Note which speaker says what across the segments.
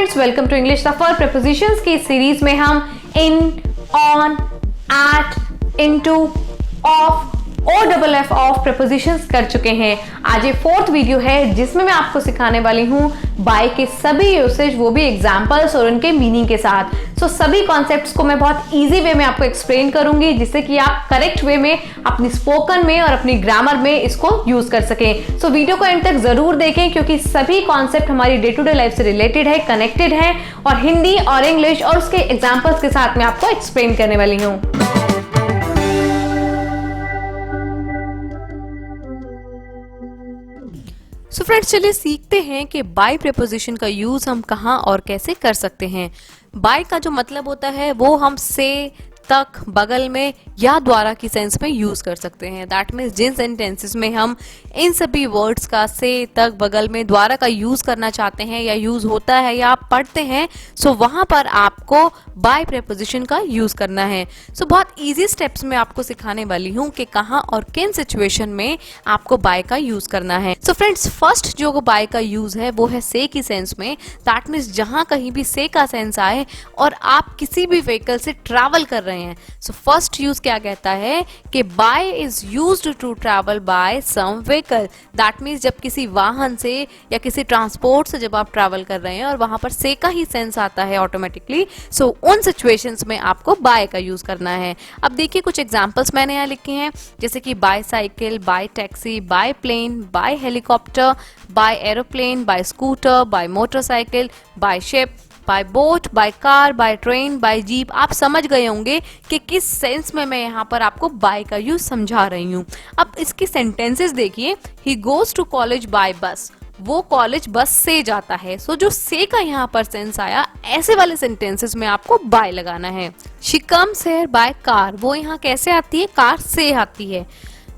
Speaker 1: Friends, welcome to English सफर। Prepositions की series में हम in, on, at, into, of, OFF of prepositions कर चुके हैं। आज ये फोर्थ वीडियो है जिसमें मैं आपको सिखाने वाली हूँ बाय के सभी यूसेज, वो भी एग्जांपल्स और उनके मीनिंग के साथ। सभी कॉन्सेप्ट्स को मैं बहुत इजी वे में आपको एक्सप्लेन करूंगी जिससे कि आप करेक्ट वे में अपनी स्पोकन में और अपनी ग्रामर में इसको यूज कर सकें। वीडियो को एंड तक जरूर देखें क्योंकि सभी कॉन्सेप्ट हमारी डे टू डे लाइफ से रिलेटेड है, कनेक्टेड है और हिंदी और इंग्लिश और उसके एग्जाम्पल्स के साथ मैं आपको एक्सप्लेन करने वाली हूँ। फ्रेंड्स, चलिए सीखते हैं कि बाय प्रीपोजिशन का यूज हम कहां और कैसे कर सकते हैं। बाय का जो मतलब होता है वो हम से, तक, बगल में या द्वारा की सेंस में यूज कर सकते हैं। दैट मीन्स जिन सेंटेंसेस में हम इन सभी वर्ड्स का से, तक, बगल में, द्वारा का यूज करना चाहते हैं या यूज होता है या आप पढ़ते हैं, वहां पर आपको बाय प्रीपोजिशन का यूज करना है। बहुत इजी स्टेप्स में आपको सिखाने वाली हूं कि कहां और किन सिचुएशन में आपको बाय का यूज करना है। फ्रेंड्स, फर्स्ट जो बाय का यूज है वो है से की सेंस में। दैट मीन्स जहां कहीं भी से का सेंस आए और आप किसी भी व्हीकल से ट्रैवल कर रहे हैं। फर्स्ट यूज क्या कहता है कि by is used to travel by some vehicle. That means जब किसी वाहन से या किसी ट्रांसपोर्ट से जब आप ट्रैवल कर रहे हैं और वहां पर से का ही सेंस आता है ऑटोमेटिकली, उन सिचुएशंस में आपको बाय का यूज करना है। अब देखिए कुछ एग्जांपल्स मैंने यहाँ लिखे हैं, जैसे कि by cycle, by taxi, by plane, by helicopter, by aeroplane, by scooter, by motorcycle, by ship, by boat, by car, by train, by jeep. आप समझ गए होंगे कि किस सेंस में मैं यहाँ पर आपको बाय का यूज समझा रही हूँ। अब इसकी सेंटेंसेस देखिए। He goes to college by bus, वो कॉलेज बस से जाता है। जो से का यहाँ पर सेंस आया, ऐसे वाले सेंटेंसेस में आपको बाय लगाना है। She comes here by car, वो यहाँ कैसे आती है? कार से आती है।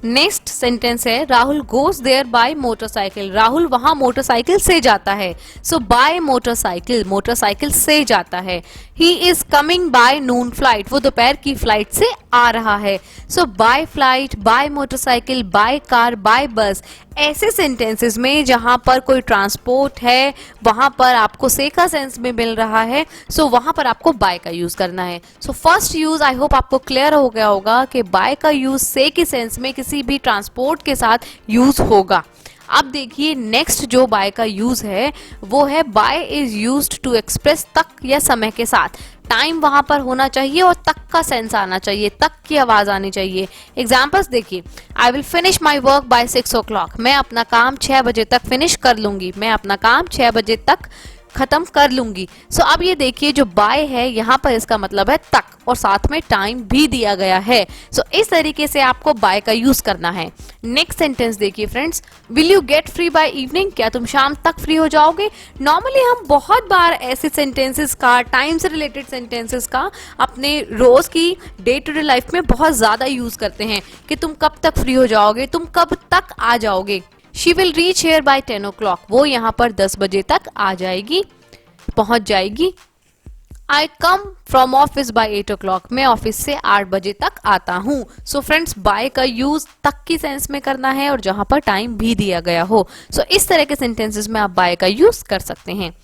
Speaker 1: नेक्स्ट सेंटेंस है Rahul goes there by motorcycle, Rahul वहां मोटरसाइकिल से जाता है। बाय मोटरसाइकिल, मोटरसाइकिल से जाता है। He is coming by noon flight, वो दोपहर की फ्लाइट से आ रहा है। By flight, by motorcycle, by car, by bus, ऐसे सेंटेंसेस में जहां पर कोई ट्रांसपोर्ट है वहां पर आपको से का सेंस में मिल रहा है, वहां पर आपको बाय का यूज करना है। फर्स्ट यूज आई होप आपको क्लियर हो गया होगा कि बाय का यूज से के सेंस में किसी भी ट्रांसपोर्ट के साथ यूज होगा। अब देखिए नेक्स्ट जो बाय का यूज है वो है by is used to express तक या समय के साथ। टाइम वहां पर होना चाहिए और तक का सेंस आना चाहिए, तक की आवाज आनी चाहिए। एग्जांपल्स देखिए। I will finish my work by 6 o'clock, मैं अपना काम 6 बजे तक फिनिश कर लूंगी, मैं अपना काम 6 बजे तक खत्म कर लूंगी। अब ये देखिए जो बाय है यहाँ पर इसका मतलब है तक और साथ में टाइम भी दिया गया है। इस तरीके से आपको बाय का यूज करना है। नेक्स्ट सेंटेंस देखिए friends. Will you get free by evening, क्या तुम शाम तक फ्री हो जाओगे? नॉर्मली हम बहुत बार ऐसे सेंटेंसेस का, टाइम से रिलेटेड सेंटेंसेस का अपने रोज की डे टू डे लाइफ में बहुत ज्यादा यूज करते हैं कि तुम कब तक फ्री हो जाओगे, तुम कब तक आ जाओगे। She will reach here by 10 o'clock, वो यहाँ पर 10 बजे तक आ जाएगी, पहुंच जाएगी। I come from office by 8 o'clock, मैं ऑफिस से 8 बजे तक आता हूँ। फ्रेंड्स, बाय का यूज तक की सेंस में करना है और जहां पर टाइम भी दिया गया हो। इस तरह के सेंटेंसेस में आप बाय का यूज कर सकते हैं।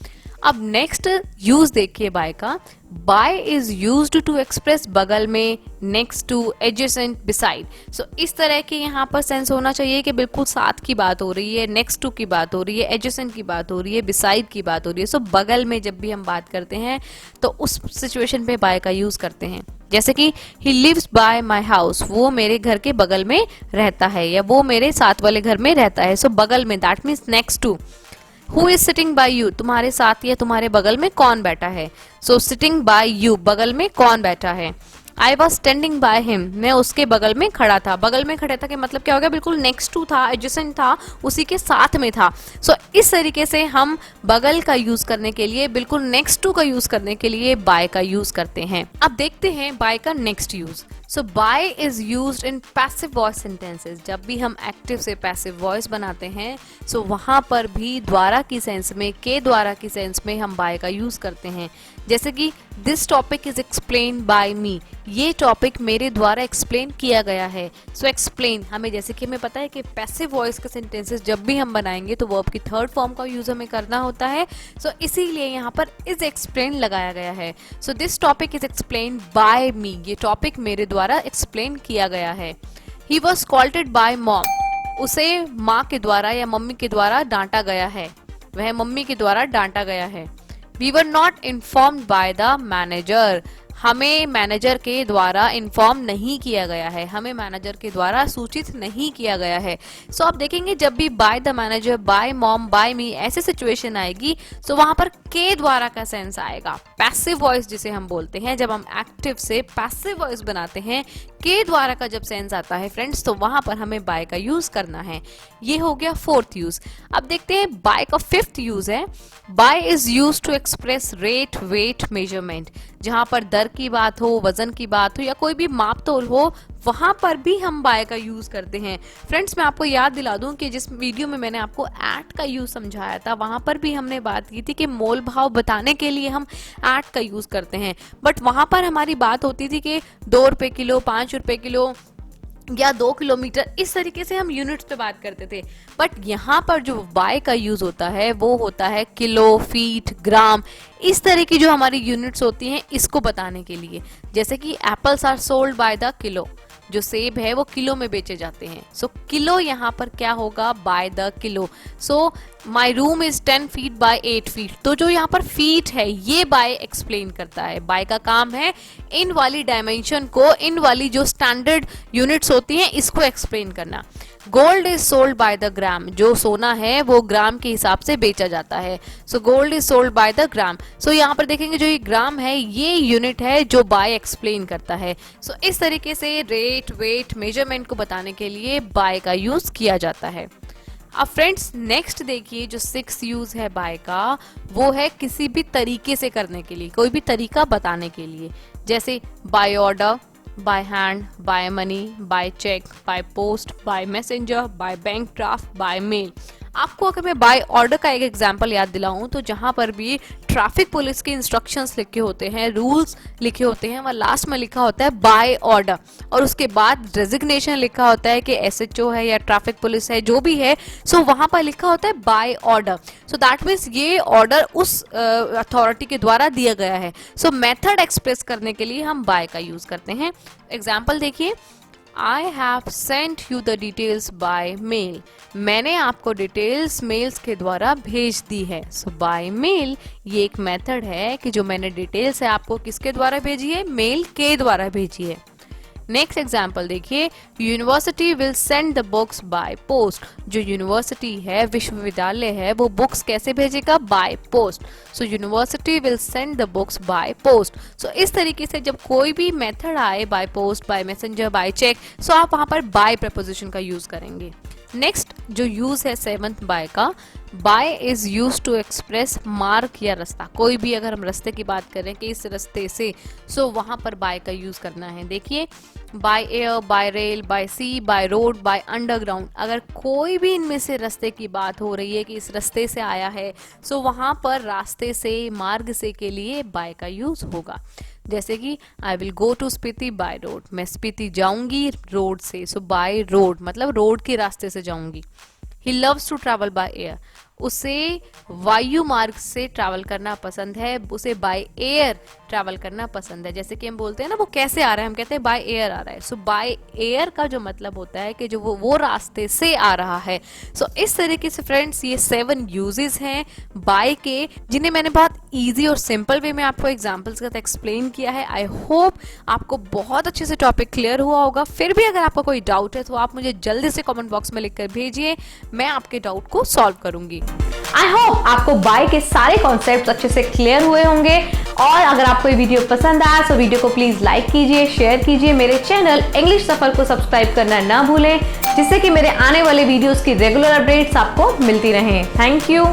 Speaker 1: अब नेक्स्ट यूज देखिए बाय का। By is used to express बगल में, नेक्स्ट टू, एडजेसेंट, बिसाइड। इस तरह के यहाँ पर सेंस होना चाहिए कि बिल्कुल साथ की बात हो रही है, नेक्स्ट टू की बात हो रही है, एडजेसेंट की बात हो रही है, बिसाइड की बात हो रही है। बगल में जब भी हम बात करते हैं तो उस सिचुएशन पे बाय का यूज करते हैं। जैसे कि he lives by my house, वो मेरे घर के बगल में रहता है या वो मेरे साथ वाले घर में रहता है। बगल में, that means next to. Who is sitting by you, तुम्हारे साथ या तुम्हारे बगल में कौन बैठा है? Sitting by you, बगल में कौन बैठा है? I was standing by him, मैं उसके बगल में खड़ा था। बगल में खड़े था कि मतलब क्या हो गया? बिल्कुल नेक्स्ट टू था, एडजेसेंट था, उसी के साथ में था। इस तरीके से हम बगल का यूज करने के लिए, बिल्कुल नेक्स्ट टू का यूज करने के लिए बाय का यूज करते हैं। अब देखते हैं बाय का next use. By is used in passive voice sentences. जब भी हम एक्टिव से पैसिव वॉइस बनाते हैं वहां पर भी द्वारा की सेंस में, के द्वारा की सेंस में हम बाय का यूज करते हैं। जैसे कि this topic is explain by me, ये टॉपिक मेरे द्वारा एक्सप्लेन किया गया है। सो एक्सप्लेन, हमें जैसे कि हमें पता है कि पैसिव वॉइस के सेंटेंसेस जब भी हम बनाएंगे तो वर्ब की थर्ड फॉर्म का यूज हमें करना होता है। सो इसीलिए यहाँ पर इज एक्सप्लेन लगाया गया है। So this topic is explain by me, ये टॉपिक मेरे द्वारा एक्सप्लेन किया गया है। He was scolded by mom, उसे माँ के द्वारा या मम्मी के द्वारा डांटा गया है, वह मम्मी के द्वारा डांटा गया है। We were not informed by the manager, हमें मैनेजर के द्वारा इन्फॉर्म नहीं किया गया है, हमें मैनेजर के द्वारा सूचित नहीं किया गया है। सो आप देखेंगे जब भी by the manager, by mom, by me ऐसे सिचुएशन आएगी सो वहां पर के द्वारा का सेंस आएगा। पैसिव वॉइस जिसे हम बोलते हैं, जब हम एक्टिव से पैसिव वॉइस बनाते हैं, के द्वारा का जब सेंस आता है फ्रेंड्स तो वहां पर हमें बाय का यूज करना है। ये हो गया फोर्थ यूज। अब देखते हैं बाय का फिफ्थ यूज है। By is use to express rate, weight, measurement. जहां पर दर की बात हो, वजन की बात हो या कोई भी माप तोल हो, वहां पर भी हम बाय का यूज करते हैं। फ्रेंड्स मैं आपको याद दिला दूं कि जिस वीडियो में मैंने आपको एट का यूज समझाया था वहां पर भी हमने बात की थी कि मोल भाव बताने के लिए हम एट का यूज करते हैं, बट वहां पर हमारी बात होती थी कि 2 रुपए किलो, 5 रुपए किलो या 2 किलोमीटर, इस तरीके से हम यूनिट्स पे बात करते थे। बट यहाँ पर जो बाय का यूज होता है वो होता है किलो, फीट, ग्राम, इस तरह की जो हमारी यूनिट्स होती हैं इसको बताने के लिए। जैसे कि apples are sold by the kilo, जो सेब है वो किलो में बेचे जाते हैं। सो किलो यहाँ पर क्या होगा, bye the kilo. So my room is 10 feet by 8 feet, तो जो यहाँ पर फीट है ये बाय एक्सप्लेन करता है। बाय का काम है इन वाली डायमेंशन को, इन वाली जो स्टैंडर्ड यूनिट्स होती हैं इसको एक्सप्लेन करना। Gold is sold by the gram, जो सोना है वो ग्राम के हिसाब से बेचा जाता है। So gold is sold by the gram. So यहाँ पर देखेंगे जो ये ग्राम है ये यूनिट है जो बाय एक्सप्लेन करता है। सो इस तरीके से रेट, वेट, मेजरमेंट को बताने के लिए बाय का यूज किया जाता है। अब फ्रेंड्स नेक्स्ट देखिए जो 6 यूज है बाय का, वो है किसी भी तरीके से करने के लिए, कोई भी तरीका बताने के लिए। जैसे by order, by hand, by money, by cheque, by post, by messenger, by bank draft, by mail. आपको अगर मैं बाय ऑर्डर का एक एग्जांपल याद दिलाऊं तो जहां पर भी ट्रैफिक पुलिस के इंस्ट्रक्शंस लिखे होते हैं, रूल्स लिखे होते हैं, वह लास्ट में लिखा होता है बाय ऑर्डर और उसके बाद रेजिग्नेशन लिखा होता है कि एसएचओ है या ट्रैफिक पुलिस है जो भी है, सो वहां पर लिखा होता है by order. So that means ये ऑर्डर उस अथॉरिटी के द्वारा दिया गया है। सो मेथड एक्सप्रेस करने के लिए हम बाय का यूज करते हैं। एग्जाम्पल देखिए, I have sent you the details by mail. मैंने आपको डिटेल्स मेल्स के द्वारा भेज दी है। सो बाय मेल ये एक मेथड है कि जो मैंने डिटेल्स है आपको किसके द्वारा भेजी है, मेल के द्वारा भेजी है। नेक्स्ट एग्जाम्पल देखिए, university will send the books by post. जो यूनिवर्सिटी है, विश्वविद्यालय है, वो बुक्स कैसे भेजेगा, by post. So university will send the books by post. So इस तरीके से जब कोई भी मेथड आए, by post, by messenger, by cheque, so आप वहां पर बाय प्रपोजिशन का यूज करेंगे। नेक्स्ट जो यूज है 7th बाय का, by is use to express मार्ग या रास्ता। कोई भी अगर हम रास्ते की बात करें कि इस रास्ते से, सो वहां पर बाय का यूज करना है। देखिए, by air, by rail, by sea, by road, by underground, अगर कोई भी इनमें से रास्ते की बात हो रही है कि इस रास्ते से आया है, सो वहां पर रास्ते से, मार्ग से के लिए बाय का यूज होगा। जैसे कि I will go to Spiti by road, मैं स्पीति जाऊंगी रोड से। सो बाय रोड मतलब रोड के रास्ते से जाऊंगी। He loves to travel by air, उसे वायु मार्ग से ट्रैवल करना पसंद है, उसे बाय एयर ट्रैवल करना पसंद है। जैसे कि हम बोलते हैं ना वो कैसे आ रहा है, हम कहते हैं बाय एयर आ रहा है। सो बाय एयर का जो मतलब होता है कि जो वो रास्ते से आ रहा है। सो इस तरीके से फ्रेंड्स ये 7 यूजेस हैं बाय के, जिन्हें मैंने बहुत ईजी और सिंपल वे में आपको एग्जाम्पल्स के साथ एक्सप्लेन किया है। आई होप आपको बहुत अच्छे से टॉपिक क्लियर हुआ होगा। फिर भी अगर आपका कोई डाउट है तो आप मुझे जल्दी से कमेंट बॉक्स में लिखकर भेजिए, मैं आपके डाउट को सॉल्व करूंगी।
Speaker 2: आई होप आपको बाय के सारे कॉन्सेप्ट्स अच्छे से क्लियर हुए होंगे, और अगर आपको ये वीडियो पसंद आया तो वीडियो को प्लीज लाइक कीजिए, शेयर कीजिए, मेरे चैनल इंग्लिश सफर को सब्सक्राइब करना ना भूलें, जिससे कि मेरे आने वाले वीडियोस की रेगुलर अपडेट्स आपको मिलती रहें। Thank you.